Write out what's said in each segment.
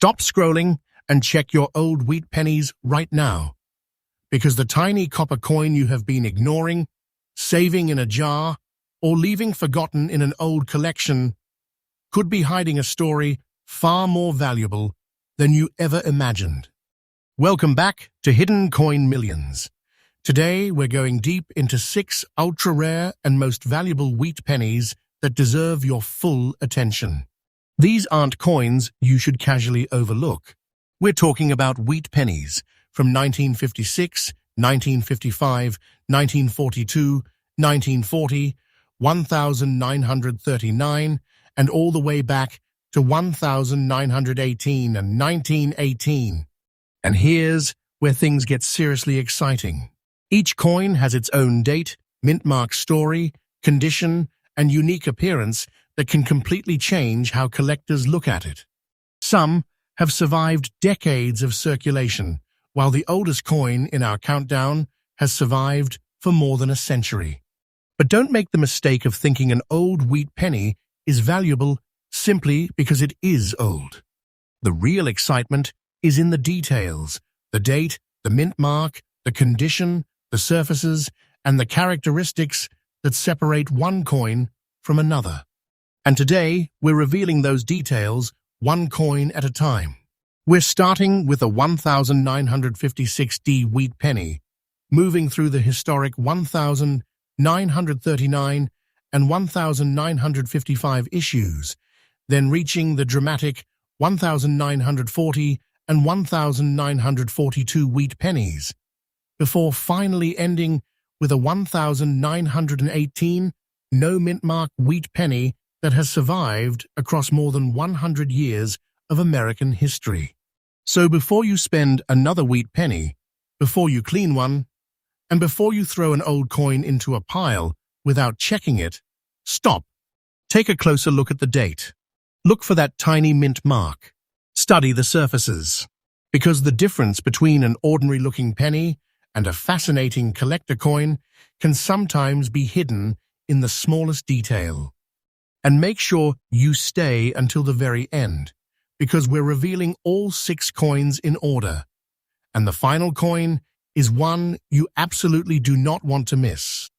Stop scrolling and check your old wheat pennies right now, because the tiny copper coin you have been ignoring, saving in a jar, or leaving forgotten in an old collection could be hiding a story far more valuable than you ever imagined. Welcome back to Hidden Coin Millions. Today we're going deep into 6 ultra-rare and most valuable wheat pennies that deserve your full attention. These aren't coins you should casually overlook. We're talking about wheat pennies from 1956, 1955, 1942, 1940, 1939, and all the way back to 1918 and 1918. And here's where things get seriously exciting. Each coin has its own date, mint mark story, condition, and unique appearance that can completely change how collectors look at it. Some have survived decades of circulation, while the oldest coin in our countdown has survived for more than a century. But don't make the mistake of thinking an old wheat penny is valuable simply because it is old. The real excitement is in the details, the date, the mint mark, the condition, the surfaces, and the characteristics that separate one coin from another. And today, we're revealing those details one coin at a time. We're starting with a 1956D wheat penny, moving through the historic 1939 and 1955 issues, then reaching the dramatic 1940 and 1942 wheat pennies, before finally ending with a 1918 no mint mark wheat penny that has survived across more than 100 years of American history. So before you spend another wheat penny, before you clean one, and before you throw an old coin into a pile without checking it, stop. Take a closer look at the date. Look for that tiny mint mark. Study the surfaces, because the difference between an ordinary-looking penny and a fascinating collector coin can sometimes be hidden in the smallest detail. And make sure you stay until the very end, because we're revealing all 6 coins in order. And the final coin is one you absolutely do not want to miss.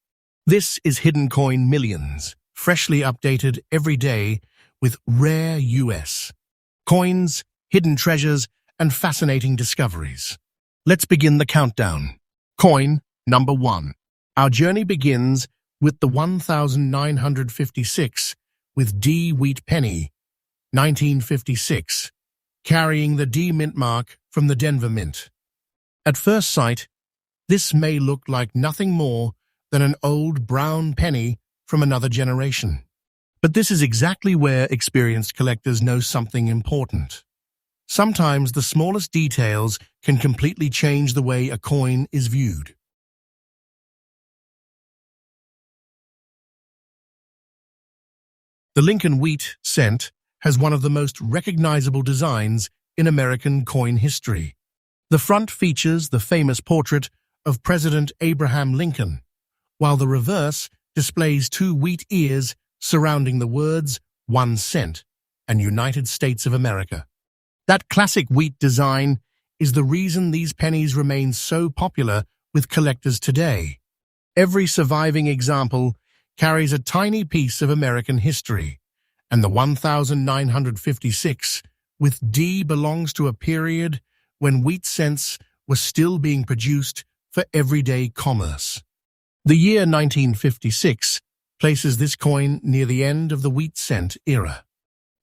This is Hidden Coin Millions, freshly updated every day with rare US coins, hidden treasures, and fascinating discoveries. Let's begin the countdown. Coin number 1. Our journey begins with the 1956 with D wheat penny, 1956, carrying the D mint mark from the Denver Mint. At first sight, this may look like nothing more than an old brown penny from another generation. But this is exactly where experienced collectors know something important. Sometimes the smallest details can completely change the way a coin is viewed. The Lincoln wheat cent has one of the most recognizable designs in American coin history. The front features the famous portrait of President Abraham Lincoln, while the reverse displays 2 wheat ears surrounding the words 1 cent and United States of America. That classic wheat design is the reason these pennies remain so popular with collectors today. Every surviving example carries a tiny piece of American history, and the 1956 with D belongs to a period when wheat cents were still being produced for everyday commerce. The year 1956 places this coin near the end of the wheat cent era.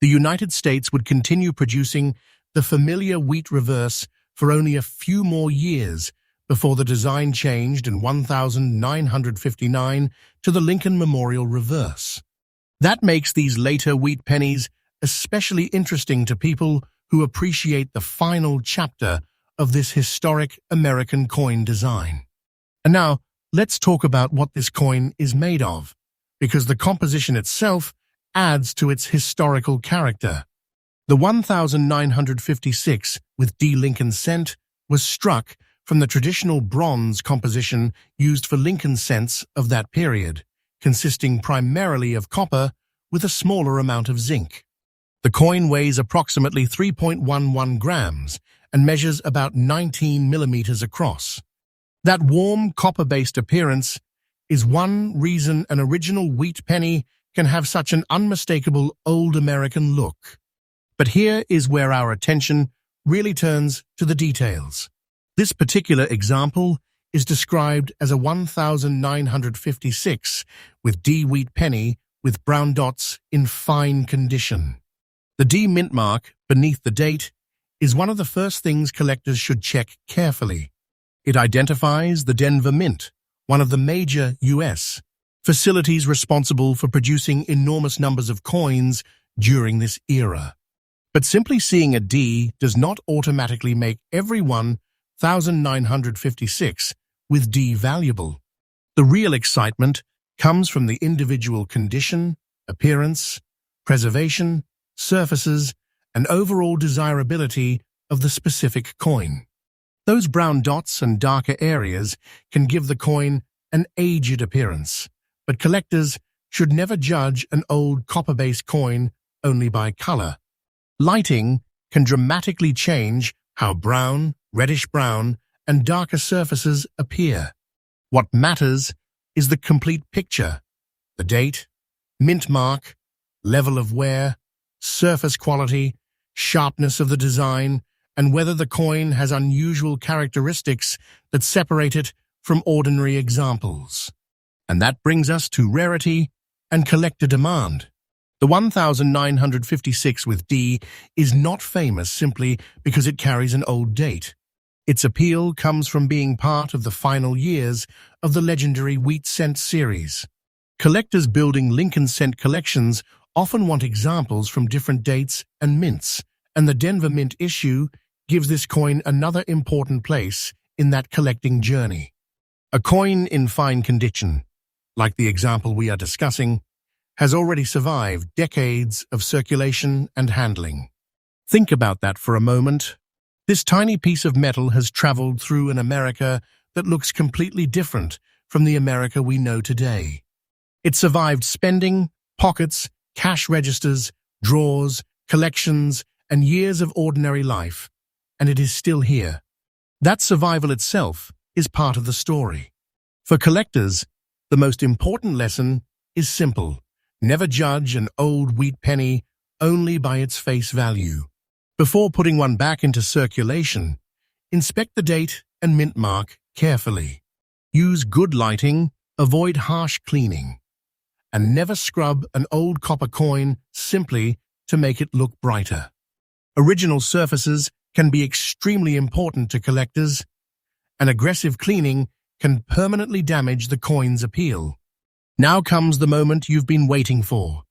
The United States would continue producing the familiar wheat reverse for only a few more years before the design changed in 1959 to the Lincoln Memorial reverse. That makes these later wheat pennies especially interesting to people who appreciate the final chapter of this historic American coin design. And now, let's talk about what this coin is made of, because the composition itself adds to its historical character. The 1956 with D Lincoln cent was struck from the traditional bronze composition used for Lincoln cents of that period, consisting primarily of copper with a smaller amount of zinc. The coin weighs approximately 3.11 grams and measures about 19 millimeters across. That warm, copper-based appearance is one reason an original wheat penny can have such an unmistakable old American look. But here is where our attention really turns to the details. This particular example is described as a 1956 with D wheat penny with brown dots in fine condition. The D mint mark beneath the date is one of the first things collectors should check carefully. It identifies the Denver Mint, one of the major U.S. facilities responsible for producing enormous numbers of coins during this era. But simply seeing a D does not automatically make every 1956 with D valuable. The real excitement comes from the individual condition, appearance, preservation, surfaces, and overall desirability of the specific coin. Those brown dots and darker areas can give the coin an aged appearance, but collectors should never judge an old copper-based coin only by color. Lighting can dramatically change how brown, reddish-brown, and darker surfaces appear. What matters is the complete picture: the date, mint mark, level of wear, surface quality, sharpness of the design, and whether the coin has unusual characteristics that separate it from ordinary examples. And that brings us to rarity and collector demand. The 1956 with D is not famous simply because it carries an old date. Its appeal comes from being part of the final years of the legendary Wheat Cent series. Collectors building Lincoln Cent collections often want examples from different dates and mints, and the Denver Mint issue gives this coin another important place in that collecting journey. A coin in fine condition, like the example we are discussing, has already survived decades of circulation and handling. Think about that for a moment. This tiny piece of metal has traveled through an America that looks completely different from the America we know today. It survived spending, pockets, cash registers, drawers, collections, and years of ordinary life, and it is still here. That survival itself is part of the story. For collectors, the most important lesson is simple: never judge an old wheat penny only by its face value. Before putting one back into circulation, inspect the date and mint mark carefully. Use good lighting, avoid harsh cleaning, and never scrub an old copper coin simply to make it look brighter. Original surfaces can be extremely important to collectors, and aggressive cleaning can permanently damage the coin's appeal. Now comes the moment you've been waiting for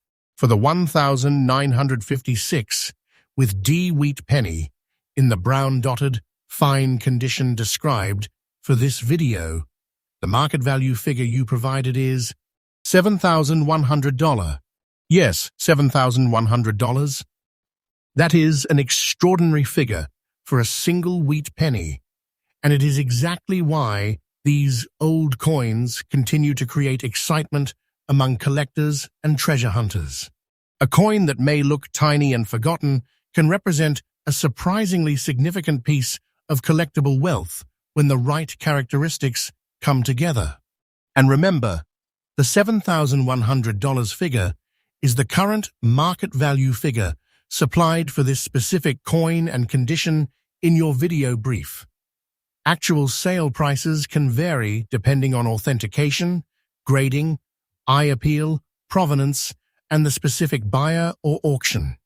the 1956 with D wheat penny in the brown dotted, fine condition described for this video. The market value figure you provided is $7,100. Yes, $7,100. That is an extraordinary figure for a single wheat penny, and it is exactly why these old coins continue to create excitement among collectors and treasure hunters. A coin that may look tiny and forgotten can represent a surprisingly significant piece of collectible wealth when the right characteristics come together. And remember, the $7,100 figure is the current market value figure supplied for this specific coin and condition in your video brief. Actual sale prices can vary depending on authentication, grading, eye appeal, provenance, and the specific buyer or auction.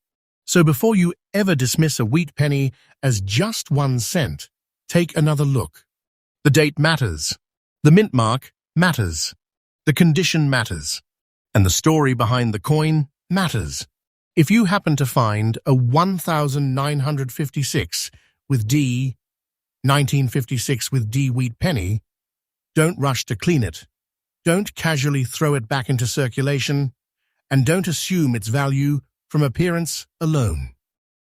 So before you ever dismiss a wheat penny as just 1 cent, take another look. The date matters. The mint mark matters. The condition matters. And the story behind the coin matters. If you happen to find a 1956 with D, 1956 with D wheat penny, don't rush to clean it. Don't casually throw it back into circulation, and don't assume its value from appearance alone.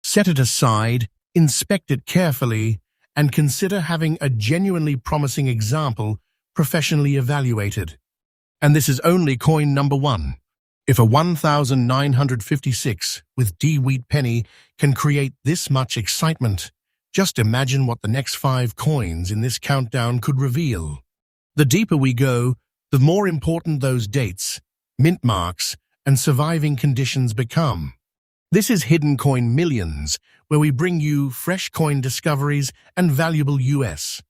Set it aside, inspect it carefully, and consider having a genuinely promising example professionally evaluated. And this is only coin number 1. If a 1956 with D wheat penny can create this much excitement, just imagine what the next 5 coins in this countdown could reveal. The deeper we go, the more important those dates, mint marks, and surviving conditions become. This is Hidden Coin Millions, where we bring you fresh coin discoveries and valuable US.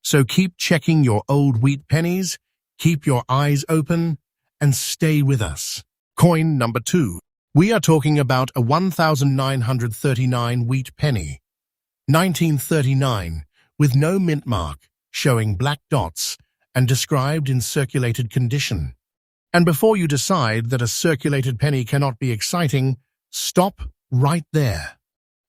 So keep checking your old wheat pennies, keep your eyes open, and stay with us. Coin number 2. We are talking about a 1939 wheat penny. 1939, with no mint mark, showing black dots, and described in circulated condition. And before you decide that a circulated penny cannot be exciting, stop right there.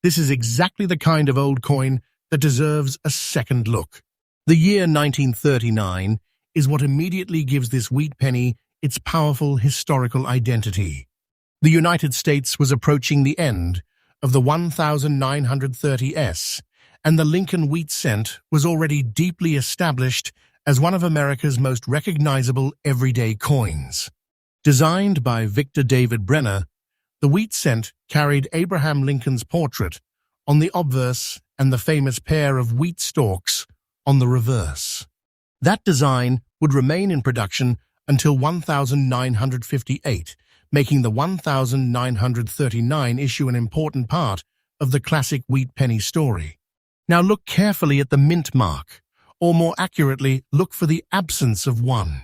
This is exactly the kind of old coin that deserves a second look. The year 1939 is what immediately gives this wheat penny its powerful historical identity. The United States was approaching the end of the 1930s, and the Lincoln wheat cent was already deeply established as one of America's most recognizable everyday coins. Designed by Victor David Brenner, the wheat cent carried Abraham Lincoln's portrait on the obverse and the famous pair of wheat stalks on the reverse. That design would remain in production until 1958, making the 1939 issue an important part of the classic wheat penny story. Now look carefully at the mint mark, or more accurately, look for the absence of one.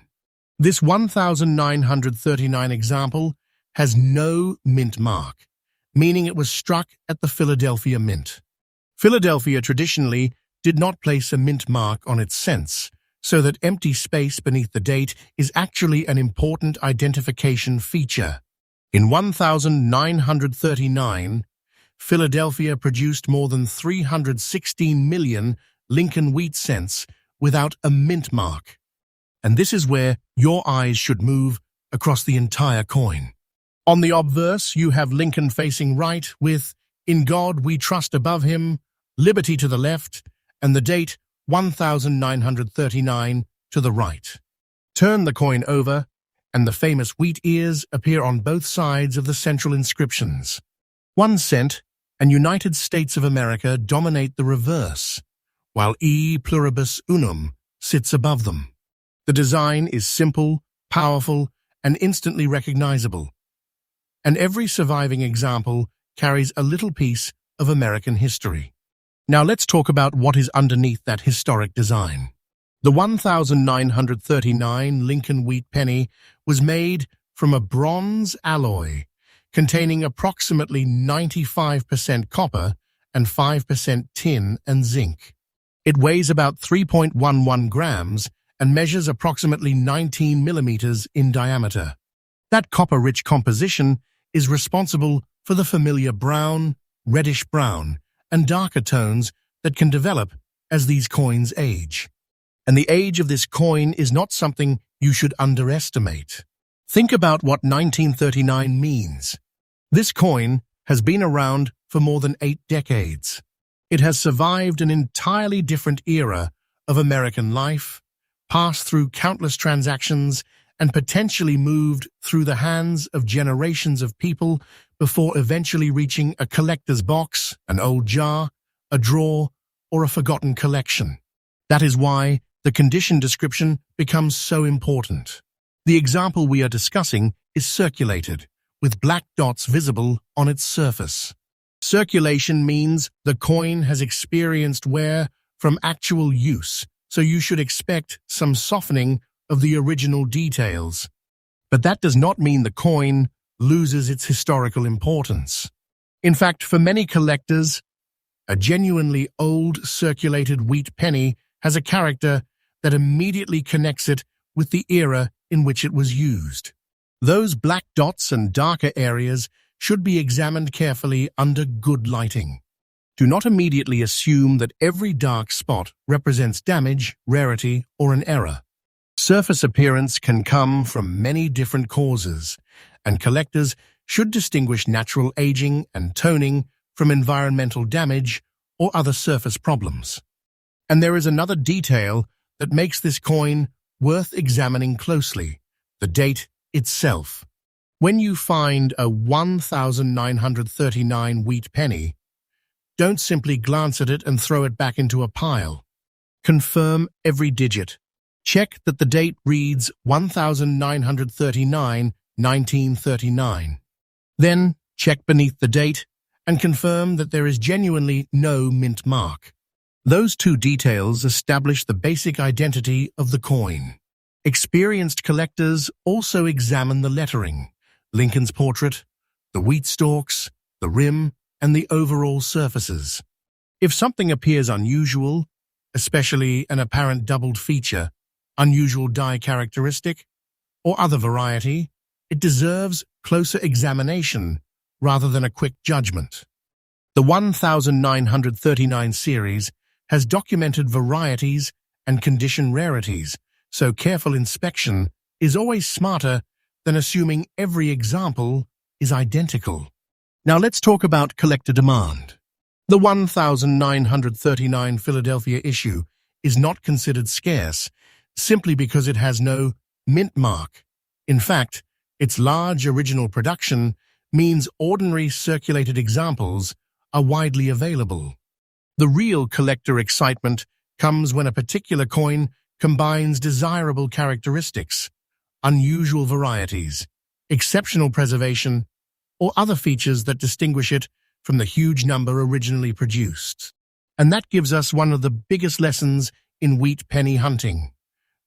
This 1939 example has no mint mark, meaning it was struck at the Philadelphia Mint. Philadelphia traditionally did not place a mint mark on its cents, so that empty space beneath the date is actually an important identification feature. In 1939, Philadelphia produced more than 316 million Lincoln wheat cents without a mint mark. And this is where your eyes should move across the entire coin. On the obverse, you have Lincoln facing right with "In God we trust" above him, "Liberty" to the left, and the date 1939 to the right. Turn the coin over, and the famous wheat ears appear on both sides of the central inscriptions. 1 cent and United States of America dominate the reverse, while E pluribus unum sits above them. The design is simple, powerful, and instantly recognizable. And every surviving example carries a little piece of American history. Now let's talk about what is underneath that historic design. The 1939 Lincoln wheat penny was made from a bronze alloy containing approximately 95% copper and 5% tin and zinc. It weighs about 3.11 grams and measures approximately 19 millimeters in diameter. That copper-rich composition is responsible for the familiar brown, reddish-brown, and darker tones that can develop as these coins age. And the age of this coin is not something you should underestimate. Think about what 1939 means. This coin has been around for more than 8 decades. It has survived an entirely different era of American life, passed through countless transactions, and potentially moved through the hands of generations of people before eventually reaching a collector's box, an old jar, a drawer, or a forgotten collection. That is why the condition description becomes so important. The example we are discussing is circulated, with black dots visible on its surface. Circulation means the coin has experienced wear from actual use, so you should expect some softening of the original details. But that does not mean the coin loses its historical importance. In fact, for many collectors, a genuinely old circulated wheat penny has a character that immediately connects it with the era in which it was used. Those black dots and darker areas should be examined carefully under good lighting. Do not immediately assume that every dark spot represents damage, rarity, or an error. Surface appearance can come from many different causes, and collectors should distinguish natural aging and toning from environmental damage or other surface problems. And there is another detail that makes this coin worth examining closely: the date itself. When you find a 1939 wheat penny, don't simply glance at it and throw it back into a pile. Confirm every digit. Check that the date reads 1939, 1939. Then check beneath the date and confirm that there is genuinely no mint mark. Those two details establish the basic identity of the coin. Experienced collectors also examine the lettering, Lincoln's portrait, the wheat stalks, the rim, and the overall surfaces. If something appears unusual, especially an apparent doubled feature, unusual die characteristic, or other variety, it deserves closer examination rather than a quick judgment. The 1939 series has documented varieties and condition rarities, so careful inspection is always smarter than assuming every example is identical. Now let's talk about collector demand. The 1939 Philadelphia issue is not considered scarce simply because it has no mint mark. In fact, its large original production means ordinary circulated examples are widely available. The real collector excitement comes when a particular coin combines desirable characteristics, unusual varieties, exceptional preservation, or other features that distinguish it from the huge number originally produced. And that gives us one of the biggest lessons in wheat penny hunting.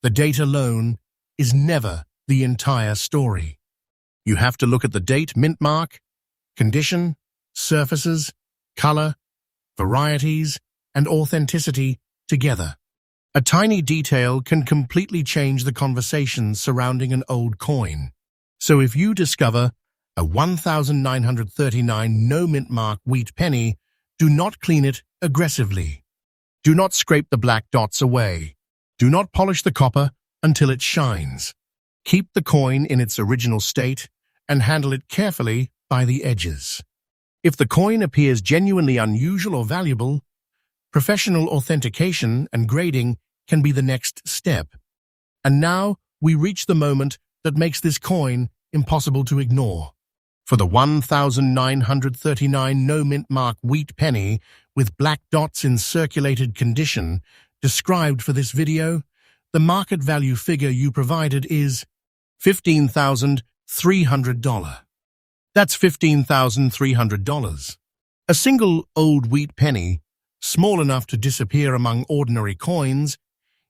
The date alone is never the entire story. You have to look at the date, mint mark, condition, surfaces, color, varieties, and authenticity together. A tiny detail can completely change the conversation surrounding an old coin. So if you discover a 1939 no mint mark wheat penny, do not clean it aggressively. Do not scrape the black dots away. Do not polish the copper until it shines. Keep the coin in its original state and handle it carefully by the edges. If the coin appears genuinely unusual or valuable, professional authentication and grading can be the next step. And now we reach the moment that makes this coin impossible to ignore. For the 1939 no mint mark wheat penny with black dots in circulated condition described for this video, the market value figure you provided is $15,300. That's $15,300. A single old wheat penny, small enough to disappear among ordinary coins,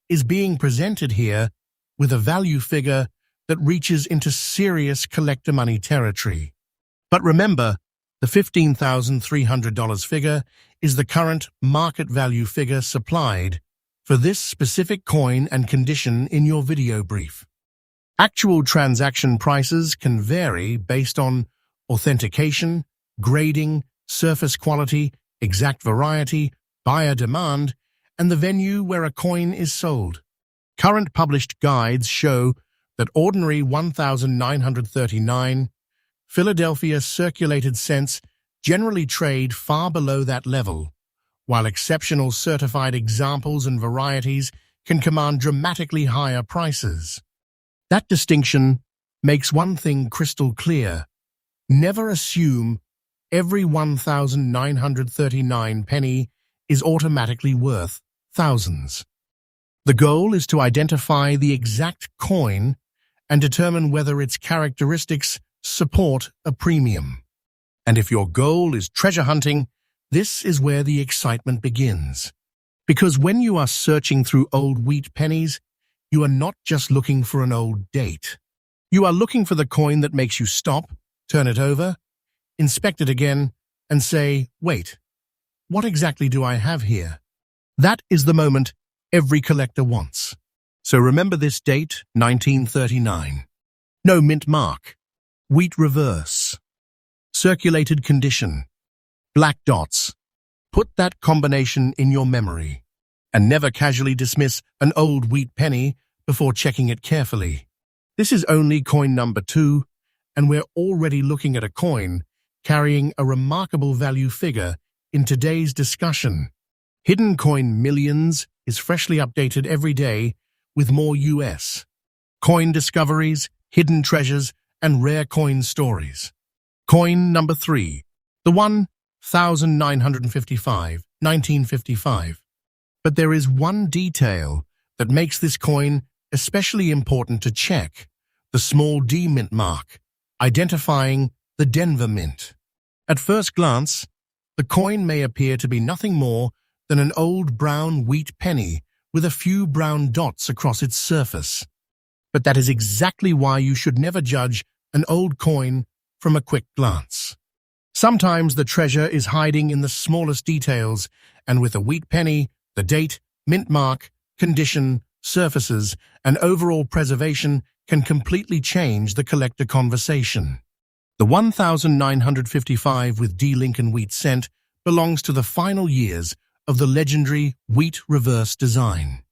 is being presented here with a value figure that reaches into serious collector money territory. But remember, the $15,300 figure is the current market value figure supplied for this specific coin and condition in your video brief. Actual transaction prices can vary based on authentication, grading, surface quality, exact variety, buyer demand, and the venue where a coin is sold. Current published guides show that ordinary 1939 Philadelphia circulated cents generally trade far below that level, while exceptional certified examples and varieties can command dramatically higher prices. That distinction makes one thing crystal clear. Never assume every 1939 penny is automatically worth thousands. The goal is to identify the exact coin and determine whether its characteristics support a premium. And if your goal is treasure hunting, this is where the excitement begins. Because when you are searching through old wheat pennies, you are not just looking for an old date. You are looking for the coin that makes you stop, turn it over, inspect it again, and say, wait, what exactly do I have here? That is the moment every collector wants. So remember this date, 1939. No mint mark. Wheat reverse. Circulated condition. Black dots. Put that combination in your memory. And never casually dismiss an old wheat penny before checking it carefully. This is only coin number 2, and we're already looking at a coin carrying a remarkable value figure in today's discussion. Hidden Coin Millions is freshly updated every day with more US coin discoveries, hidden treasures, and rare coin stories. Coin number 3, the 1955, 1955. But there is one detail that makes this coin especially important to check: the small D mint mark, identifying the Denver Mint. At first glance, the coin may appear to be nothing more than an old brown wheat penny with a few brown dots across its surface. But that is exactly why you should never judge an old coin from a quick glance. Sometimes the treasure is hiding in the smallest details, and with a wheat penny, the date, mint mark, condition, surfaces, and overall preservation can completely change the collector conversation. The 1955 with D Lincoln wheat cent belongs to the final years of the legendary wheat reverse design.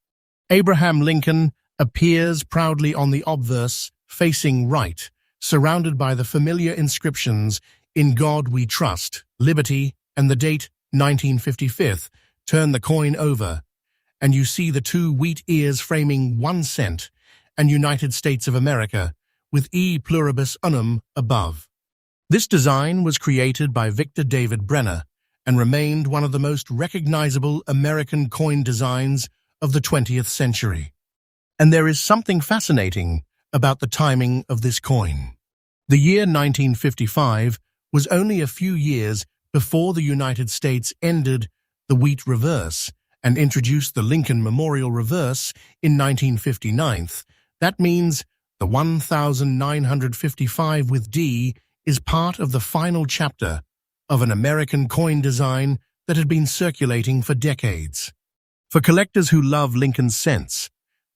Abraham Lincoln appears proudly on the obverse, facing right, surrounded by the familiar inscriptions "In God We Trust," "Liberty," and the date 1955. Turn the coin over, and you see the two wheat ears framing 1 cent and United States of America, with E pluribus unum above. This design was created by Victor David Brenner and remained one of the most recognizable American coin designs of the 20th century. And there is something fascinating about the timing of this coin. The year 1955 was only a few years before the United States ended the wheat reverse and introduced the Lincoln Memorial Reverse in 1959. That means the 1955 with D is part of the final chapter of an American coin design that had been circulating for decades. For collectors who love Lincoln cents,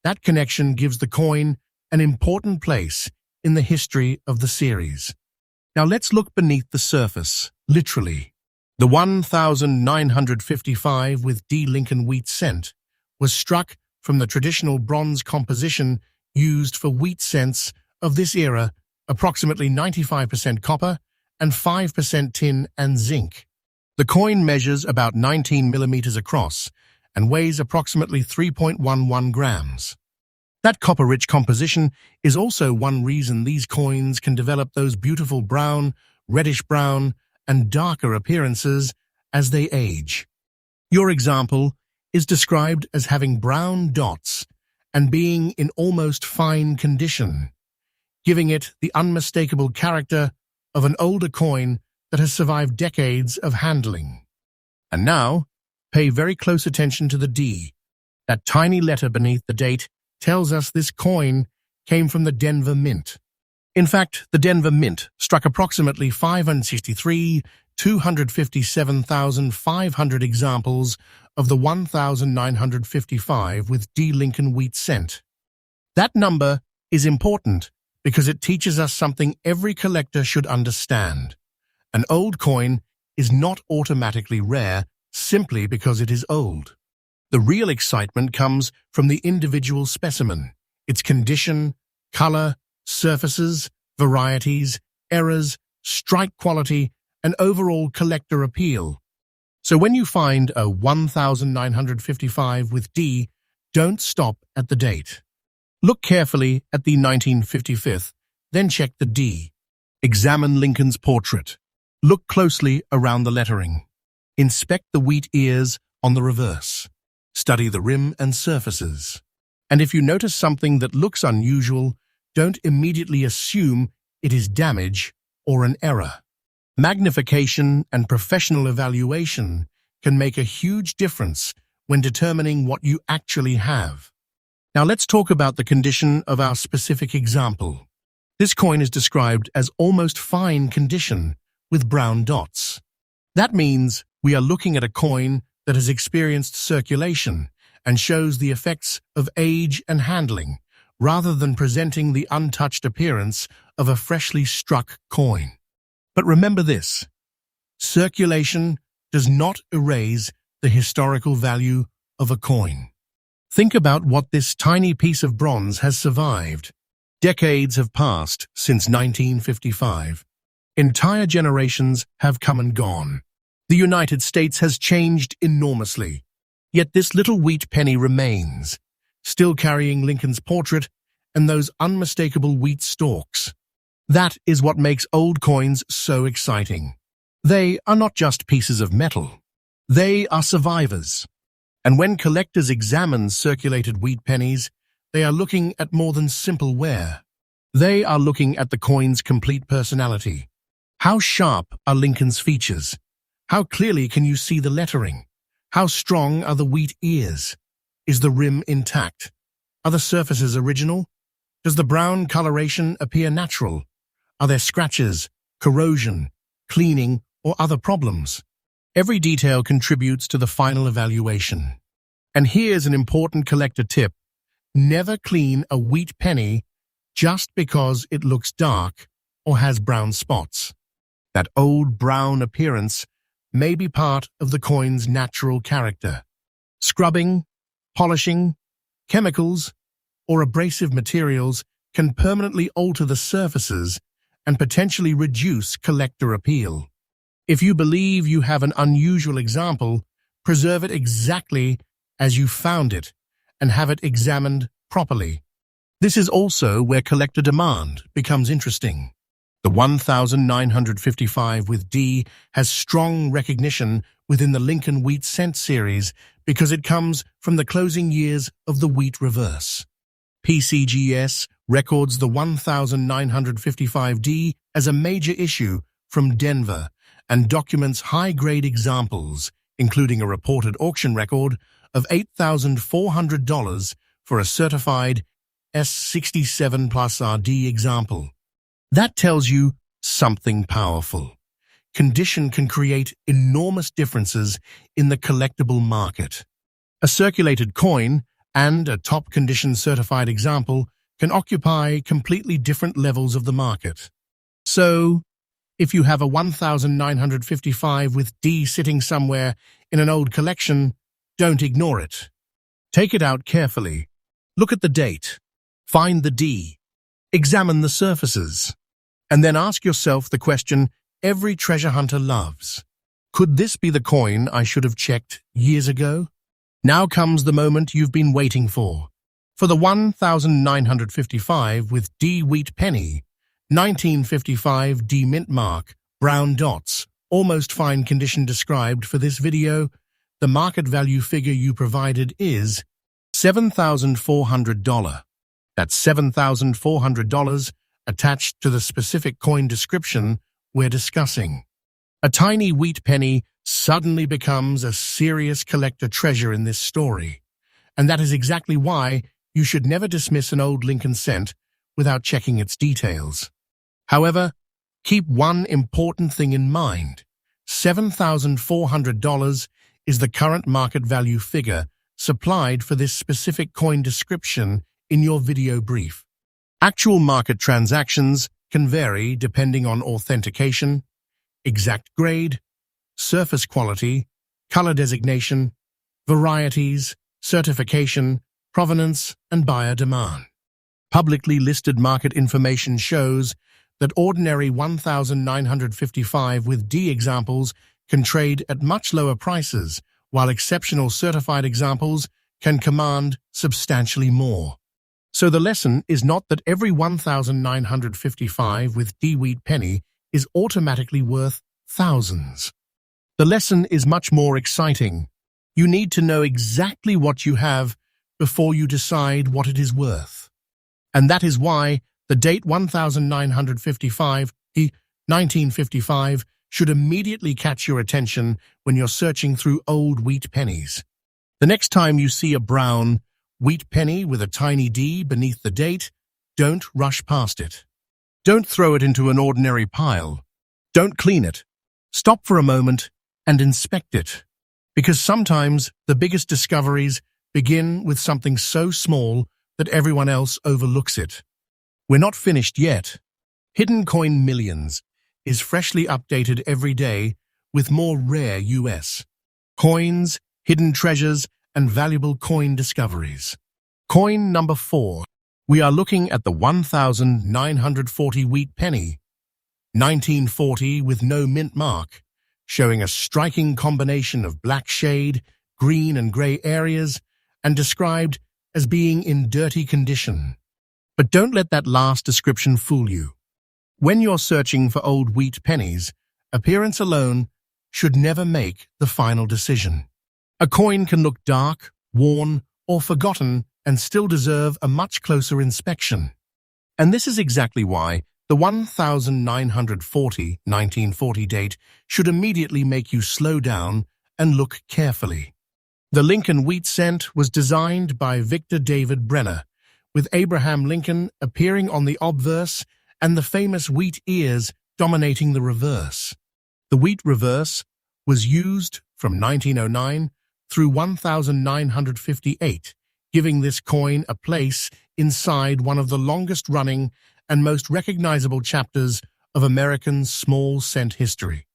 that connection gives the coin an important place in the history of the series. Now let's look beneath the surface, literally. The 1955 with D Lincoln wheat cent was struck from the traditional bronze composition used for wheat cents of this era, approximately 95% copper and 5% tin and zinc. The coin measures about 19 millimeters across and weighs approximately 3.11 grams. That copper-rich composition is also one reason these coins can develop those beautiful brown, reddish-brown, and darker appearances as they age. Your example is described as having brown dots and being in almost fine condition, giving it the unmistakable character of an older coin that has survived decades of handling. And now, pay very close attention to the D. That tiny letter beneath the date tells us this coin came from the Denver Mint. In fact, the Denver Mint struck approximately 257,500 examples of the 1955 with D Lincoln wheat cent. That number is important because it teaches us something every collector should understand. An old coin is not automatically rare simply because it is old. The real excitement comes from the individual specimen, its condition, color, surfaces, varieties, errors, strike quality, and overall collector appeal. So when you find a 1955 with D, don't stop at the date. Look carefully at the 1955, then check the D. Examine Lincoln's portrait. Look closely around the lettering. Inspect the wheat ears on the reverse. Study the rim and surfaces. And if you notice something that looks unusual, don't immediately assume it is damage or an error. Magnification and professional evaluation can make a huge difference when determining what you actually have. Now let's talk about the condition of our specific example. This coin is described as almost fine condition with brown dots. That means we are looking at a coin that has experienced circulation and shows the effects of age and handling, rather than presenting the untouched appearance of a freshly struck coin. But remember this: circulation does not erase the historical value of a coin. Think about what this tiny piece of bronze has survived. Decades have passed since 1955. Entire generations have come and gone. The United States has changed enormously. Yet this little wheat penny remains, still carrying Lincoln's portrait and those unmistakable wheat stalks. That is what makes old coins so exciting. They are not just pieces of metal. They are survivors. And when collectors examine circulated wheat pennies, they are looking at more than simple wear. They are looking at the coin's complete personality. How sharp are Lincoln's features? How clearly can you see the lettering? How strong are the wheat ears? Is the rim intact? Are the surfaces original? Does the brown coloration appear natural? Are there scratches, corrosion, cleaning, or other problems? Every detail contributes to the final evaluation. And here's an important collector tip. Never clean a wheat penny just because it looks dark or has brown spots. That old brown appearance may be part of the coin's natural character. Scrubbing, polishing, chemicals, or abrasive materials can permanently alter the surfaces and potentially reduce collector appeal. If you believe you have an unusual example, preserve it exactly as you found it and have it examined properly. This is also where collector demand becomes interesting. The 1955 with D has strong recognition within the Lincoln Wheat Cent series because it comes from the closing years of the wheat reverse. PCGS records the 1955D as a major issue from Denver and documents high-grade examples, including a reported auction record of $8,400 for a certified S67 plus RD example. That tells you something powerful. Condition can create enormous differences in the collectible market. A circulated coin and a top condition certified example can occupy completely different levels of the market. So, if you have a 1955 with D sitting somewhere in an old collection, don't ignore it. Take it out carefully. Look at the date. Find the D. Examine the surfaces. And then ask yourself the question every treasure hunter loves. Could this be the coin I should have checked years ago? Now comes the moment you've been waiting for. For the 1955 with D wheat penny, 1955 D mint mark, brown dots, almost fine condition described for this video, the market value figure you provided is $7,400. That's $7,400 attached to the specific coin description we're discussing. A tiny wheat penny suddenly becomes a serious collector treasure in this story. And that is exactly why you should never dismiss an old Lincoln cent without checking its details. However, keep one important thing in mind. $7,400 is the current market value figure supplied for this specific coin description in your video brief. Actual market transactions can vary depending on authentication, exact grade, surface quality, color designation, varieties, certification, provenance, and buyer demand. Publicly listed market information shows that ordinary 1955 with D examples can trade at much lower prices, while exceptional certified examples can command substantially more. So the lesson is not that every 1955 with D wheat penny is automatically worth thousands. The lesson is much more exciting. You need to know exactly what you have before you decide what it is worth. And that is why the date 1955, 1955, should immediately catch your attention when you're searching through old wheat pennies. The next time you see a brown wheat penny with a tiny D beneath the date, don't rush past it. Don't throw it into an ordinary pile. Don't clean it. Stop for a moment and inspect it. Because sometimes the biggest discoveries begin with something so small that everyone else overlooks it. We're not finished yet. Hidden Coin Millions is freshly updated every day with more rare US coins, hidden treasures, and valuable coin discoveries. Coin number 4. We are looking at the 1940 wheat penny, 1940 with no mint mark, showing a striking combination of black shade, green and gray areas, and described as being in dirty condition. But don't let that last description fool you. When you're searching for old wheat pennies, appearance alone should never make the final decision. A coin can look dark, worn, or forgotten and still deserve a much closer inspection. And this is exactly why the 1940 date should immediately make you slow down and look carefully. The Lincoln wheat cent was designed by Victor David Brenner, with Abraham Lincoln appearing on the obverse and the famous wheat ears dominating the reverse. The wheat reverse was used from 1909 through 1958, giving this coin a place inside one of the longest-running and most recognizable chapters of American small cent history.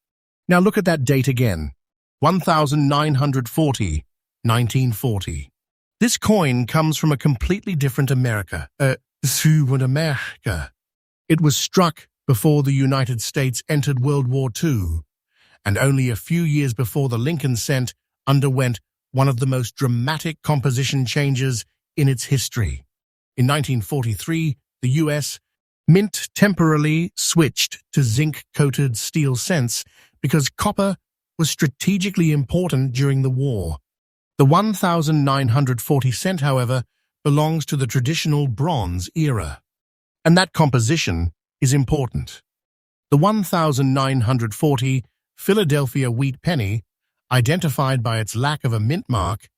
Now look at that date again, 1940. This coin comes from a completely different America. It was struck before the United States entered World War II, and only a few years before the Lincoln cent underwent one of the most dramatic composition changes in its history. In 1943, the U.S. Mint temporarily switched to zinc-coated steel cents because copper was strategically important during the war. The 1940 cent, however, belongs to the traditional bronze era. And that composition is important. The 1940 Philadelphia wheat penny, identified by its lack of a mint mark,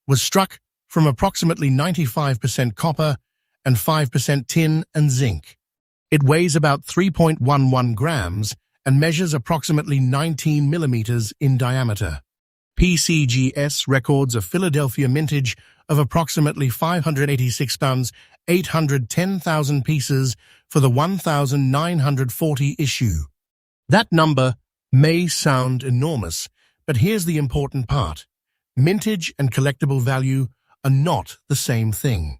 was struck from approximately 95% copper and 5% tin and zinc. It weighs about 3.11 grams and measures approximately 19 millimeters in diameter. PCGS records a Philadelphia mintage of approximately 586 pounds, 810,000 pieces for the 1940 issue. That number may sound enormous, but here's the important part. Mintage and collectible value are not the same thing.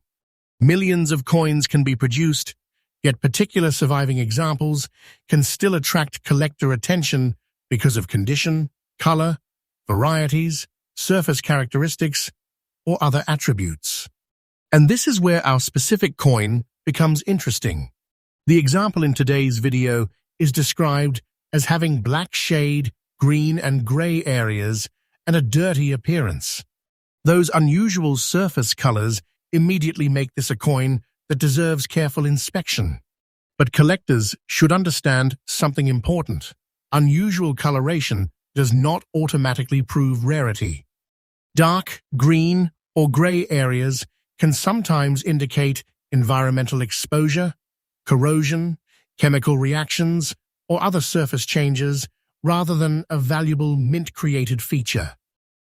Millions of coins can be produced, yet particular surviving examples can still attract collector attention because of condition, color, varieties, surface characteristics, or other attributes. And this is where our specific coin becomes interesting. The example in today's video is described as having black shade, green and gray areas, and a dirty appearance. Those unusual surface colors immediately make this a coin that deserves careful inspection. But collectors should understand something important. Unusual coloration does not automatically prove rarity. Dark, green, or gray areas can sometimes indicate environmental exposure, corrosion, chemical reactions, or other surface changes rather than a valuable mint-created feature.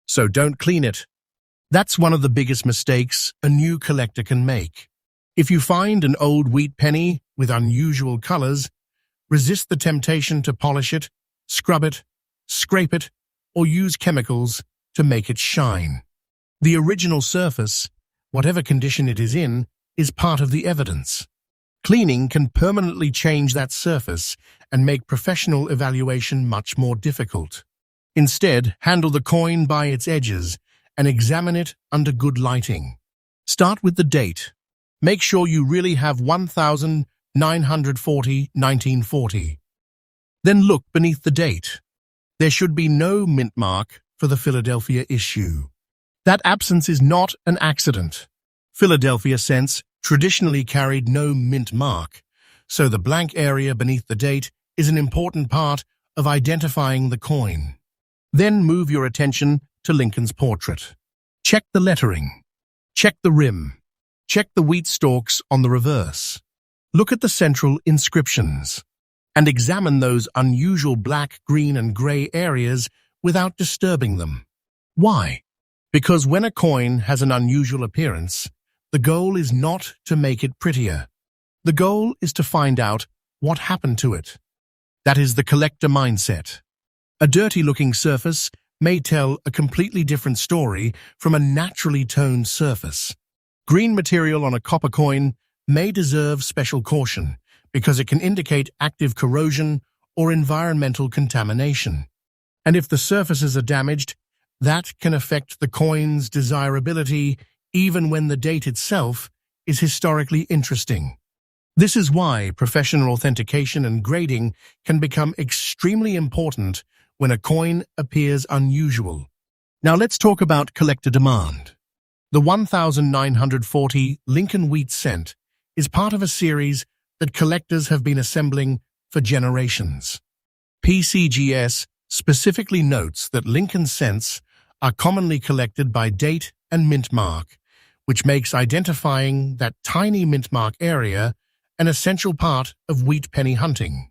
So don't clean it. That's one of the biggest mistakes a new collector can make. If you find an old wheat penny with unusual colors, resist the temptation to polish it, scrub it, scrape it, or use chemicals to make it shine. The original surface, whatever condition it is in, is part of the evidence. Cleaning can permanently change that surface and make professional evaluation much more difficult. Instead, handle the coin by its edges and examine it under good lighting. Start with the date. Make sure you really have 1940. Then look beneath the date. There should be no mint mark for the Philadelphia issue. That absence is not an accident. Philadelphia cents traditionally carried no mint mark, so the blank area beneath the date is an important part of identifying the coin. Then move your attention to Lincoln's portrait. Check the lettering. Check the rim. Check the wheat stalks on the reverse. Look at the central inscriptions and examine those unusual black, green, and gray areas without disturbing them. Why? Because when a coin has an unusual appearance, the goal is not to make it prettier. The goal is to find out what happened to it. That is the collector mindset. A dirty-looking surface may tell a completely different story from a naturally toned surface. Green material on a copper coin may deserve special caution because it can indicate active corrosion or environmental contamination. And if the surfaces are damaged, that can affect the coin's desirability even when the date itself is historically interesting. This is why professional authentication and grading can become extremely important when a coin appears unusual. Now let's talk about collector demand. The 1940 Lincoln Wheat Cent is part of a series that collectors have been assembling for generations. PCGS specifically notes that Lincoln cents are commonly collected by date and mint mark, which makes identifying that tiny mint mark area an essential part of wheat penny hunting.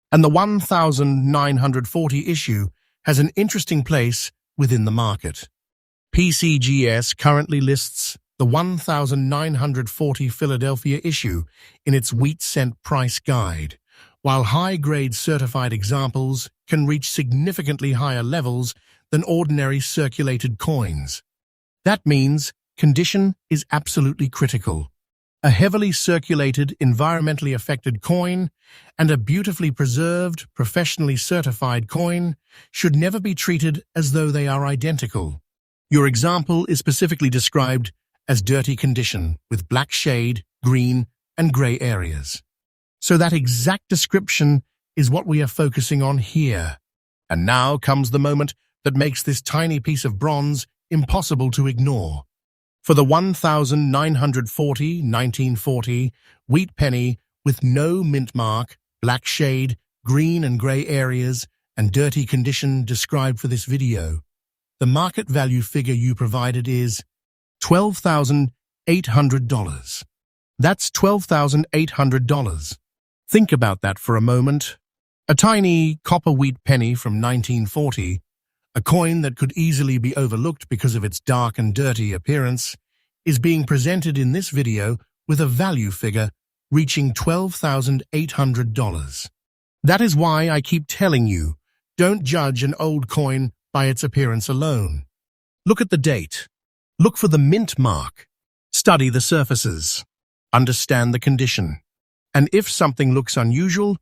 And the 1940 issue has an interesting place within the market. PCGS currently lists the 1940 Philadelphia issue in its wheat cent price guide, while high-grade certified examples can reach significantly higher levels than ordinary circulated coins. That means condition is absolutely critical. A heavily circulated, environmentally affected coin and a beautifully preserved, professionally certified coin should never be treated as though they are identical. Your example is specifically described as dirty condition with black shade, green, and gray areas. So that exact description is what we are focusing on here. And now comes the moment that makes this tiny piece of bronze impossible to ignore. For the 1940 wheat penny with no mint mark, black shade, green and gray areas, and dirty condition described for this video, the market value figure you provided is $12,800. That's $12,800. Think about that for a moment. A tiny copper wheat penny from 1940, a coin that could easily be overlooked because of its dark and dirty appearance, is being presented in this video with a value figure reaching $12,800. That is why I keep telling you, don't judge an old coin by its appearance alone. Look at the date. Look for the mint mark. Study the surfaces. Understand the condition. And if something looks unusual,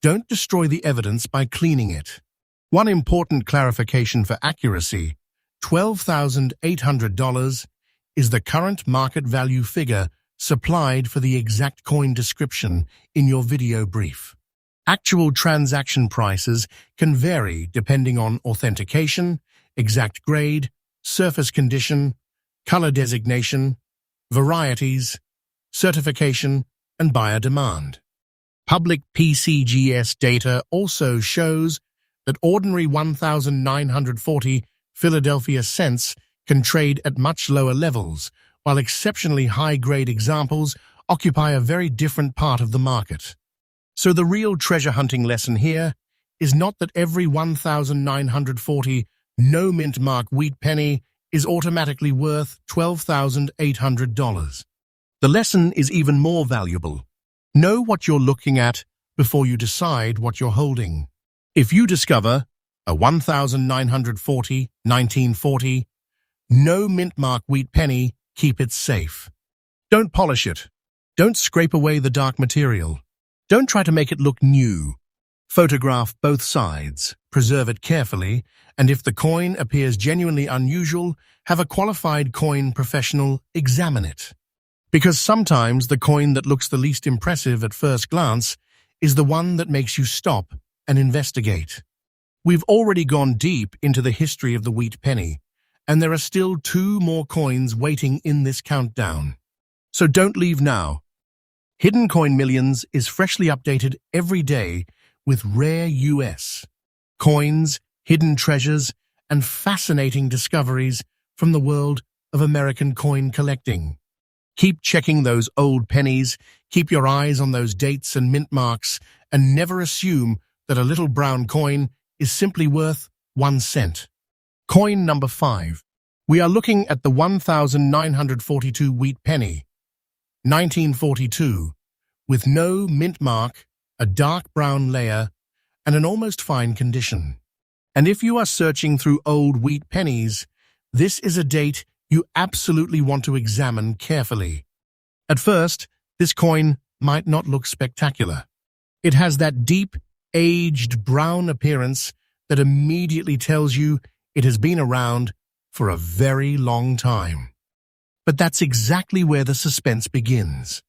don't destroy the evidence by cleaning it. One important clarification for accuracy, $12,800 is the current market value figure supplied for the exact coin description in your video brief. Actual transaction prices can vary depending on authentication, exact grade, surface condition, color designation, varieties, certification, and buyer demand. Public PCGS data also shows that ordinary 1940 Philadelphia cents can trade at much lower levels, while exceptionally high-grade examples occupy a very different part of the market. So the real treasure hunting lesson here is not that every 1940 no mint mark wheat penny is automatically worth $12,800. The lesson is even more valuable. Know what you're looking at before you decide what you're holding. If you discover a 1940 no mint mark wheat penny, keep it safe. Don't polish it. Don't scrape away the dark material. Don't try to make it look new. Photograph both sides, preserve it carefully, and if the coin appears genuinely unusual, have a qualified coin professional examine it. Because sometimes the coin that looks the least impressive at first glance is the one that makes you stop and investigate. We've already gone deep into the history of the wheat penny, and there are still 2 more coins waiting in this countdown. So don't leave now. Hidden Coin Millions is freshly updated every day with rare US coins, hidden treasures, and fascinating discoveries from the world of American coin collecting. Keep checking those old pennies, keep your eyes on those dates and mint marks, and never assume that a little brown coin is simply worth 1 cent. Coin number 5. We are looking at the 1942 wheat penny, 1942, with no mint mark, a dark brown layer, and an almost fine condition. And if you are searching through old wheat pennies, this is a date you absolutely want to examine carefully. At first, this coin might not look spectacular. It has that deep, aged brown appearance that immediately tells you it has been around for a very long time. But that's exactly where the suspense begins.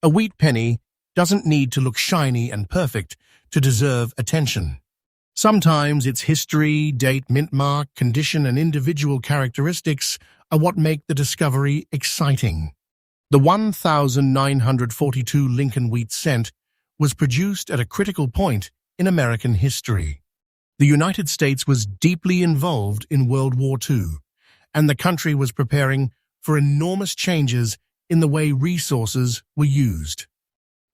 A wheat penny doesn't need to look shiny and perfect to deserve attention. Sometimes its history, date, mint mark, condition, and individual characteristics are what make the discovery exciting. The 1942 Lincoln wheat cent was produced at a critical point in American history. The United States was deeply involved in World War II, and the country was preparing for enormous changes in the way resources were used.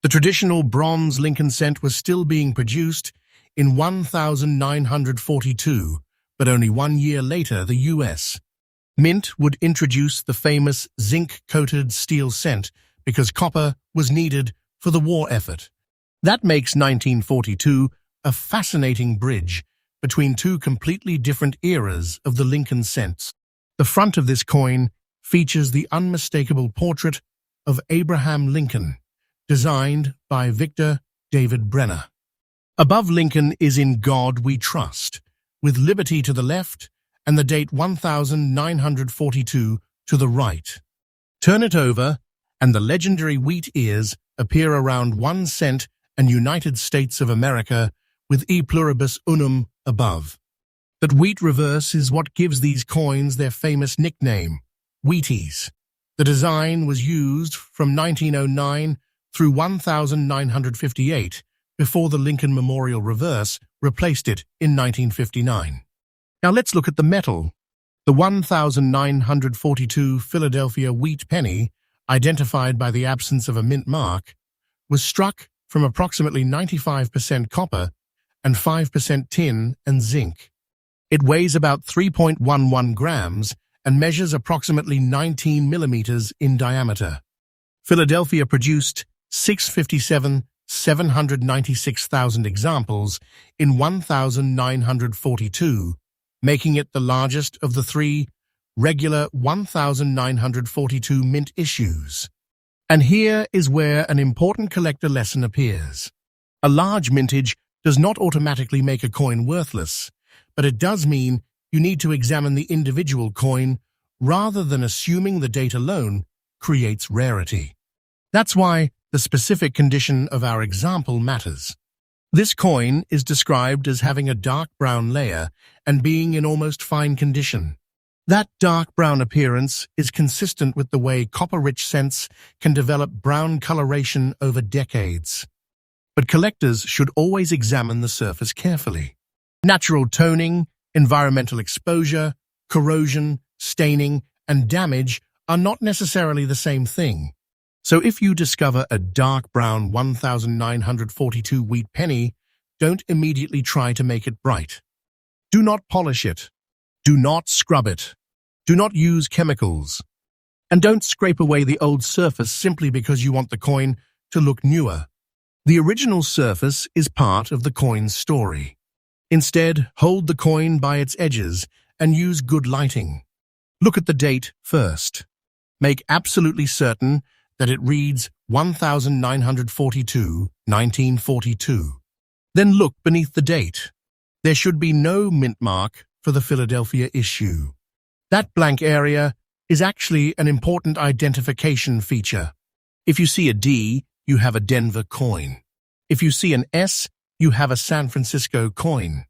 The traditional bronze Lincoln cent was still being produced in 1942, but only 1 year later the U.S. Mint would introduce the famous zinc-coated steel cent because copper was needed for the war effort. That makes 1942 a fascinating bridge between two completely different eras of the Lincoln cents. The front of this coin features the unmistakable portrait of Abraham Lincoln, designed by Victor David Brenner. Above Lincoln is "In God We Trust," with liberty to the left and the date 1942 to the right. Turn it over, and the legendary wheat ears appear around 1 cent and United States of America with E pluribus unum above. That wheat reverse is what gives these coins their famous nickname, Wheaties. The design was used from 1909 through 1958, before the Lincoln Memorial reverse replaced it in 1959. Now let's look at the metal. The 1942 Philadelphia wheat penny, identified by the absence of a mint mark, was struck from approximately 95% copper and 5% tin and zinc. It weighs about 3.11 grams and measures approximately 19 millimeters in diameter. Philadelphia produced 796,000 examples in 1942, making it the largest of the 3 regular 1942 mint issues. And here is where an important collector lesson appears. A large mintage does not automatically make a coin worthless, but it does mean you need to examine the individual coin rather than assuming the date alone creates rarity. That's why the specific condition of our example matters. This coin is described as having a dark brown layer and being in almost fine condition. That dark brown appearance is consistent with the way copper-rich cents can develop brown coloration over decades. But collectors should always examine the surface carefully. Natural toning, environmental exposure, corrosion, staining, and damage are not necessarily the same thing. So if you discover a dark brown 1942 wheat penny, don't immediately try to make it bright. Do not polish it. Do not scrub it. Do not use chemicals. And don't scrape away the old surface simply because you want the coin to look newer. The original surface is part of the coin's story. Instead, hold the coin by its edges and use good lighting. Look at the date first. Make absolutely certain that it reads 1942, 1942. Then look beneath the date. There should be no mint mark for the Philadelphia issue. That blank area is actually an important identification feature. If you see a D, you have a Denver coin. If you see an S, you have a San Francisco coin.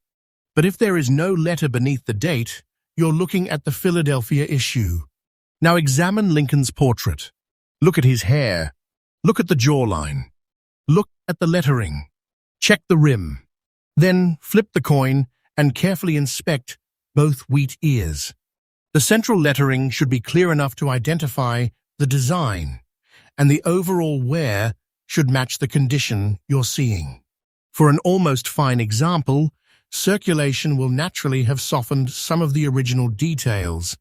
But if there is no letter beneath the date, you're looking at the Philadelphia issue. Now examine Lincoln's portrait. Look at his hair. Look at the jawline. Look at the lettering. Check the rim. Then flip the coin and carefully inspect both wheat ears. The central lettering should be clear enough to identify the design, and the overall wear should match the condition you're seeing. For an almost fine example, circulation will naturally have softened some of the original details.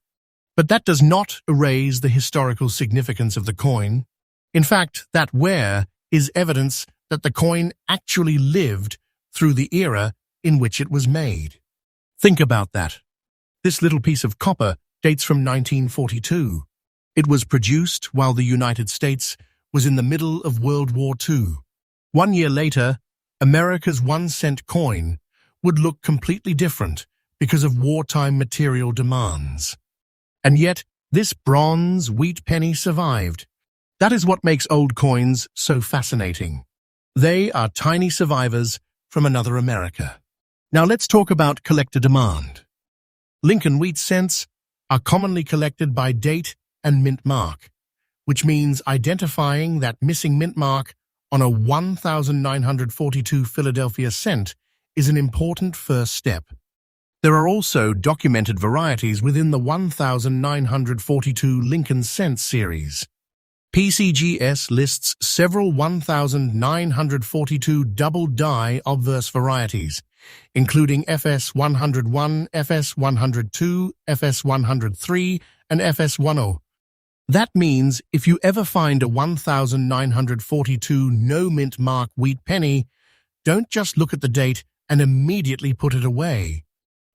But that does not erase the historical significance of the coin. In fact, that wear is evidence that the coin actually lived through the era in which it was made. Think about that. This little piece of copper dates from 1942. It was produced while the United States was in the middle of World War II. 1 year later, America's 1 cent coin would look completely different because of wartime material demands. And yet, this bronze wheat penny survived. That is what makes old coins so fascinating. They are tiny survivors from another America. Now let's talk about collector demand. Lincoln wheat cents are commonly collected by date and mint mark, which means identifying that missing mint mark on a 1942 Philadelphia cent is an important first step. There are also documented varieties within the 1942 Lincoln cent series. PCGS lists several 1942 double die obverse varieties, including FS101, FS102, FS103, and FS10. That means if you ever find a 1942 no mint mark wheat penny, don't just look at the date and immediately put it away.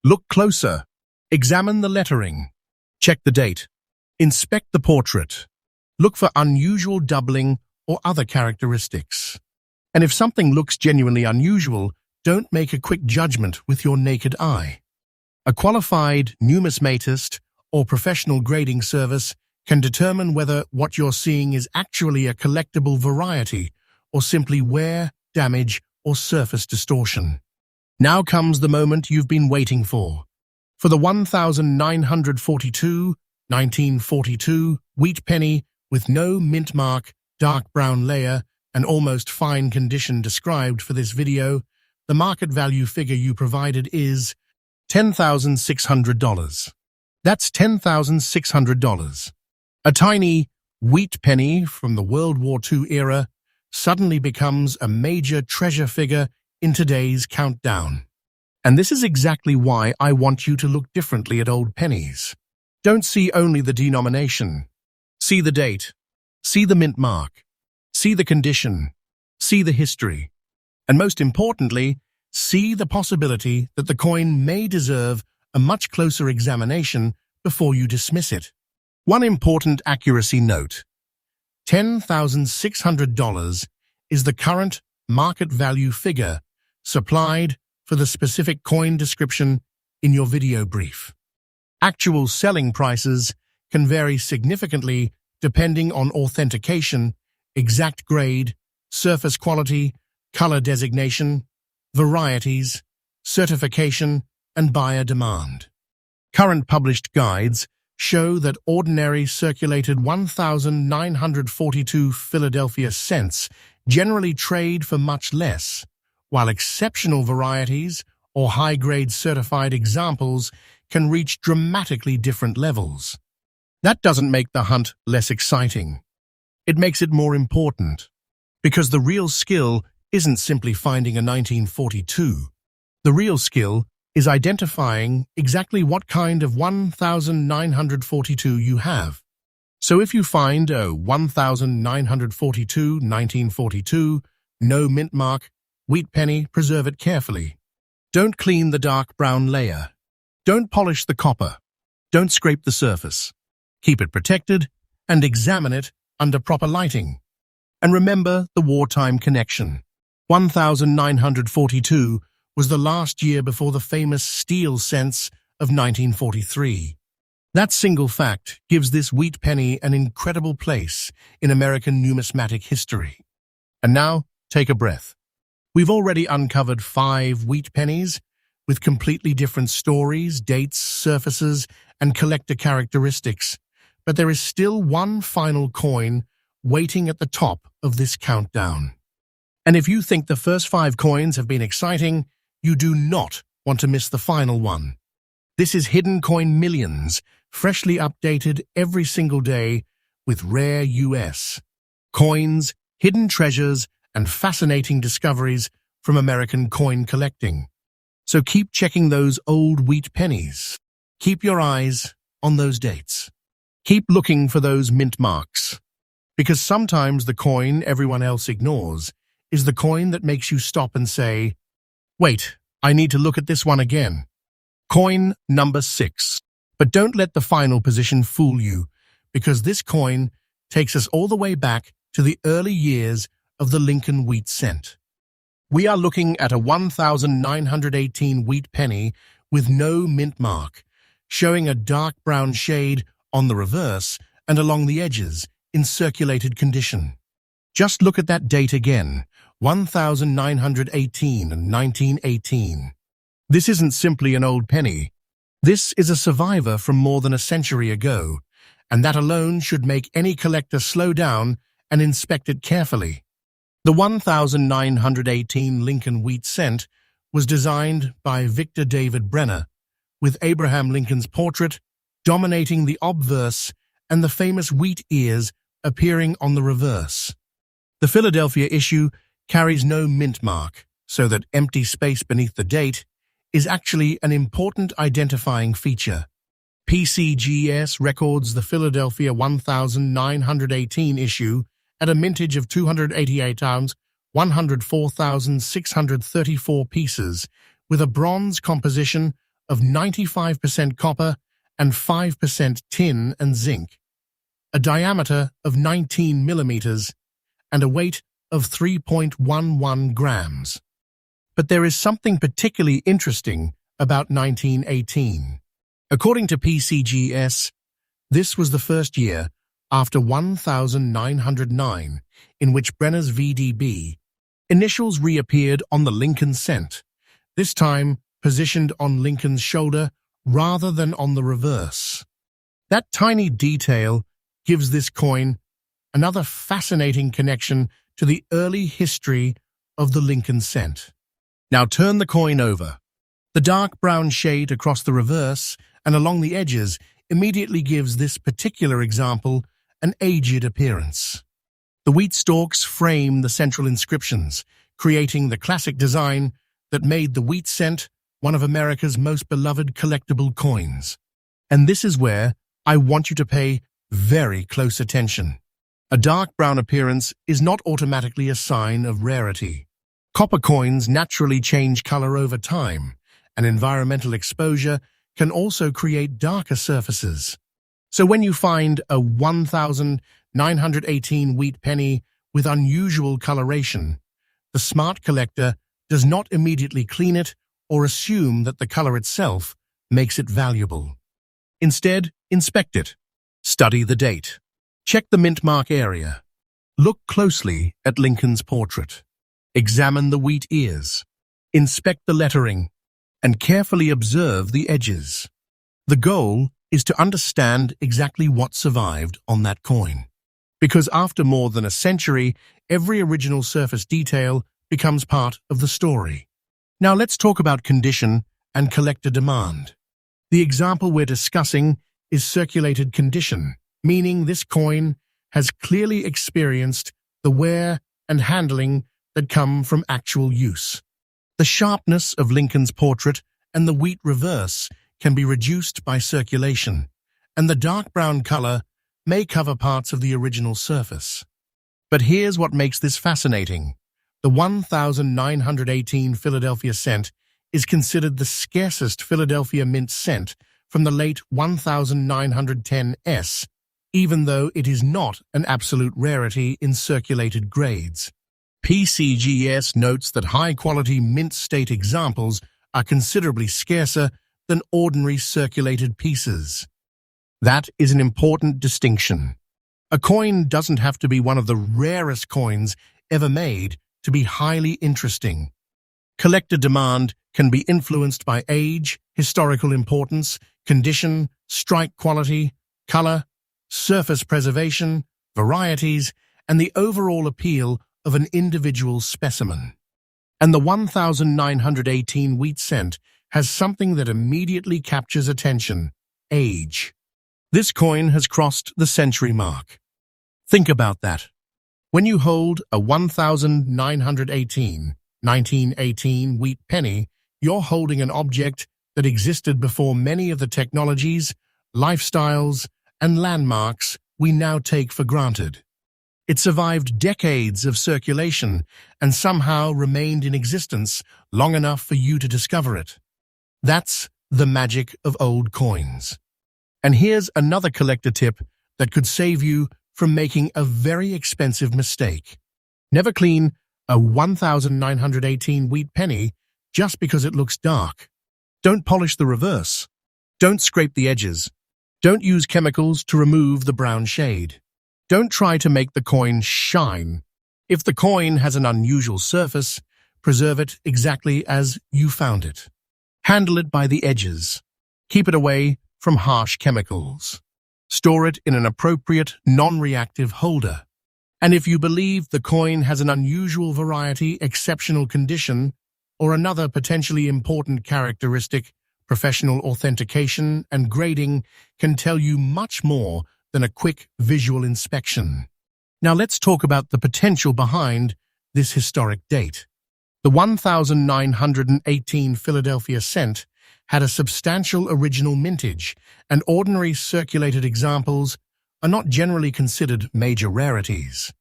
Look closer. Examine the lettering. Check the date. Inspect the portrait. Look for unusual doubling or other characteristics. And if something looks genuinely unusual, don't make a quick judgment with your naked eye. A qualified numismatist or professional grading service can determine whether what you're seeing is actually a collectible variety or simply wear, damage, or surface distortion. Now comes the moment you've been waiting for. For the 1942 wheat penny with no mint mark, dark brown layer, and almost fine condition described for this video, the market value figure you provided is $10,600. That's $10,600. A tiny wheat penny from the World War II era suddenly becomes a major treasure figure in today's countdown. And this is exactly why I want you to look differently at old pennies. Don't see only the denomination. See the date. See the mint mark. See the condition. See the history. And most importantly, see the possibility that the coin may deserve a much closer examination before you dismiss it. One important accuracy note. $10,600 is the current market value figure supplied for the specific coin description in your video brief. Actual selling prices can vary significantly depending on authentication, exact grade, surface quality, color designation, varieties, certification, and buyer demand. Current published guides show that ordinary circulated 1942 Philadelphia cents generally trade for much less, while exceptional varieties or high-grade certified examples can reach dramatically different levels. That doesn't make the hunt less exciting. It makes it more important, because the real skill isn't simply finding a 1942. The real skill is identifying exactly what kind of 1942 you have. So if you find a 1942 no mint mark wheat penny, preserve it carefully. Don't clean the dark brown layer. Don't polish the copper. Don't scrape the surface. Keep it protected and examine it under proper lighting. And remember the wartime connection. 1942 was the last year before the famous steel cents of 1943. That single fact gives this wheat penny an incredible place in American numismatic history. And now, take a breath. We've already uncovered 5 wheat pennies with completely different stories, dates, surfaces, and collector characteristics. But there is still one final coin waiting at the top of this countdown. And if you think the first 5 coins have been exciting, you do not want to miss the final one. This is Hidden Coin Millions, freshly updated every single day with rare US coins, hidden treasures, and fascinating discoveries from American coin collecting. So keep checking those old wheat pennies. Keep your eyes on those dates. Keep looking for those mint marks. Because sometimes the coin everyone else ignores is the coin that makes you stop and say, wait, I need to look at this one again. Coin number 6. But don't let the final position fool you, because this coin takes us all the way back to the early years of the Lincoln wheat cent. We are looking at a 1918 wheat penny with no mint mark, showing a dark brown shade on the reverse and along the edges in circulated condition. Just look at that date again, 1918 and 1918. This isn't simply an old penny. This is a survivor from more than a century ago, and that alone should make any collector slow down and inspect it carefully. The 1918 Lincoln wheat cent was designed by Victor David Brenner, with Abraham Lincoln's portrait dominating the obverse and the famous wheat ears appearing on the reverse. The Philadelphia issue carries no mint mark, so that empty space beneath the date is actually an important identifying feature. PCGS records the Philadelphia 1918 issue at a mintage of 288 ounce, 104,634 pieces, with a bronze composition of 95% copper and 5% tin and zinc, a diameter of 19 millimeters, and a weight of 3.11 grams. But there is something particularly interesting about 1918. According to PCGS, this was the first year after 1909 in which Brenner's VDB initials reappeared on the Lincoln cent, this time positioned on Lincoln's shoulder rather than on the reverse. That tiny detail gives this coin another fascinating connection to the early history of the Lincoln cent. Now turn the coin over. The dark brown shade across the reverse and along the edges immediately gives this particular example an aged appearance. The wheat stalks frame the central inscriptions, creating the classic design that made the wheat cent one of America's most beloved collectible coins. And this is where I want you to pay very close attention. A dark brown appearance is not automatically a sign of rarity. Copper coins naturally change color over time, and environmental exposure can also create darker surfaces. So when you find a 1918 wheat penny with unusual coloration, the smart collector does not immediately clean it or assume that the color itself makes it valuable. Instead, inspect it. Study the date. Check the mint mark area. Look closely at Lincoln's portrait. Examine the wheat ears. Inspect the lettering and carefully observe the edges. The goal is to understand exactly what survived on that coin. Because after more than a century, every original surface detail becomes part of the story. Now let's talk about condition and collector demand. The example we're discussing is circulated condition, meaning this coin has clearly experienced the wear and handling that come from actual use. The sharpness of Lincoln's portrait and the wheat reverse can be reduced by circulation, and the dark brown color may cover parts of the original surface. But here's what makes this fascinating. The 1918 Philadelphia cent is considered the scarcest Philadelphia mint cent from the late 1910s, even though it is not an absolute rarity in circulated grades. PCGS notes that high-quality mint state examples are considerably scarcer than ordinary circulated pieces. That is an important distinction. A coin doesn't have to be one of the rarest coins ever made to be highly interesting. Collector demand can be influenced by age, historical importance, condition, strike quality, color, surface preservation, varieties, and the overall appeal of an individual specimen. And the 1918 wheat cent has something that immediately captures attention: age. This coin has crossed the century mark. Think about that. When you hold a 1918 wheat penny, you're holding an object that existed before many of the technologies, lifestyles, and landmarks we now take for granted. It survived decades of circulation and somehow remained in existence long enough for you to discover it. That's the magic of old coins. And here's another collector tip that could save you from making a very expensive mistake. Never clean a 1918 wheat penny just because it looks dark. Don't polish the reverse. Don't scrape the edges. Don't use chemicals to remove the brown shade. Don't try to make the coin shine. If the coin has an unusual surface, preserve it exactly as you found it. Handle it by the edges. Keep it away from harsh chemicals. Store it in an appropriate, non-reactive holder. And if you believe the coin has an unusual variety, exceptional condition, or another potentially important characteristic, professional authentication and grading can tell you much more than a quick visual inspection. Now let's talk about the potential behind this historic date. The 1918 Philadelphia cent had a substantial original mintage, and ordinary circulated examples are not generally considered major rarities.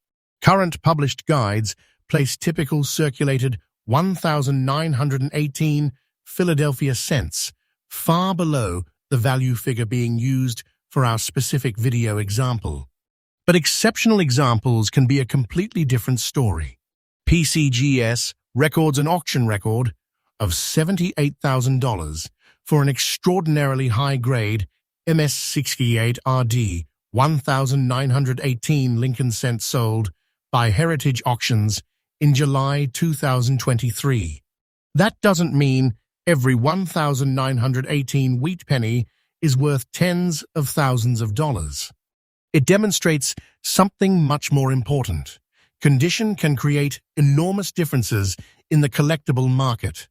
Current published guides place typical circulated 1918 Philadelphia cents far below the value figure being used for our specific video example. But exceptional examples can be a completely different story. PCGS records an auction record of $78,000 for an extraordinarily high-grade MS-68RD 1918 Lincoln cent sold by Heritage Auctions in July 2023. That doesn't mean every 1918 wheat penny is worth tens of thousands of dollars. It demonstrates something much more important. Condition can create enormous differences in the collectible market.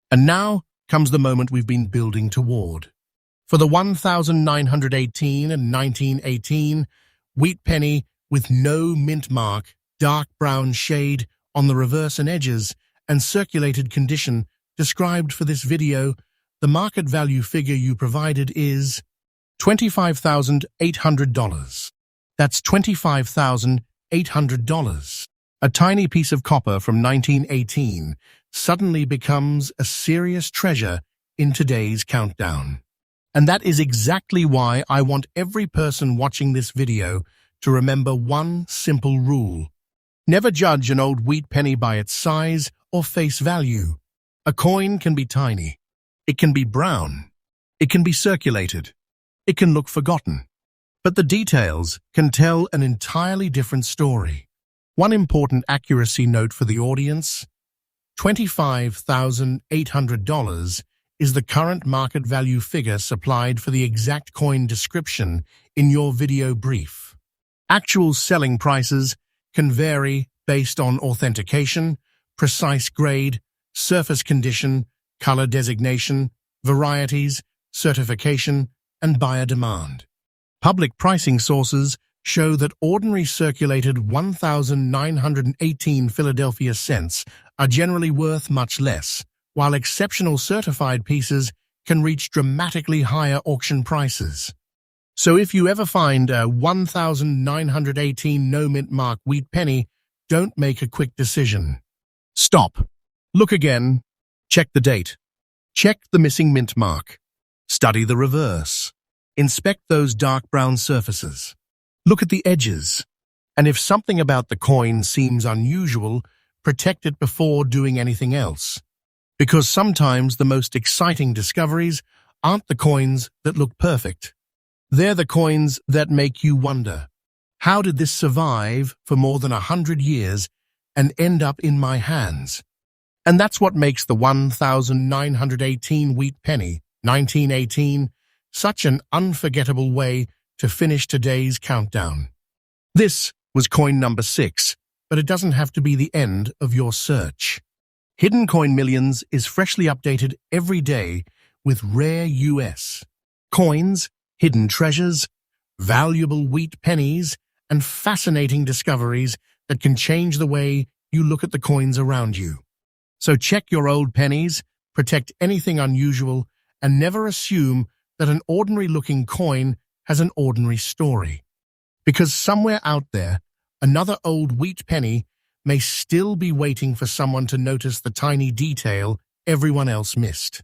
And now comes the moment we've been building toward. For the 1918 and 1918 wheat penny with no mint mark, dark brown shade on the reverse and edges, and circulated condition described for this video, the market value figure you provided is $25,800. That's $25,800. A tiny piece of copper from 1918 suddenly becomes a serious treasure in today's countdown. And that is exactly why I want every person watching this video to remember one simple rule. Never judge an old wheat penny by its size or face value. A coin can be tiny. It can be brown. It can be circulated. It can look forgotten. But the details can tell an entirely different story. One important accuracy note for the audience: $25,800 is the current market value figure supplied for the exact coin description in your video brief. Actual selling prices can vary based on authentication, precise grade, surface condition, color designation, varieties, certification, and buyer demand. Public pricing sources show that ordinary circulated 1918 Philadelphia cents are generally worth much less, while exceptional certified pieces can reach dramatically higher auction prices. So if you ever find a 1918 no-mint mark wheat penny, don't make a quick decision. Stop. Look again. Check the date. Check the missing mint mark. Study the reverse. Inspect those dark brown surfaces. Look at the edges. And if something about the coin seems unusual, protect it before doing anything else. Because sometimes the most exciting discoveries aren't the coins that look perfect. They're the coins that make you wonder, how did this survive for more than 100 years and end up in my hands? And that's what makes the 1918 wheat penny, 1918, such an unforgettable way to finish today's countdown. This was coin number 6, but it doesn't have to be the end of your search. Hidden Coin Millions is freshly updated every day with rare US coins, hidden treasures, valuable wheat pennies, and fascinating discoveries that can change the way you look at the coins around you. So check your old pennies, protect anything unusual, and never assume that an ordinary-looking coin has an ordinary story. Because somewhere out there, another old wheat penny may still be waiting for someone to notice the tiny detail everyone else missed.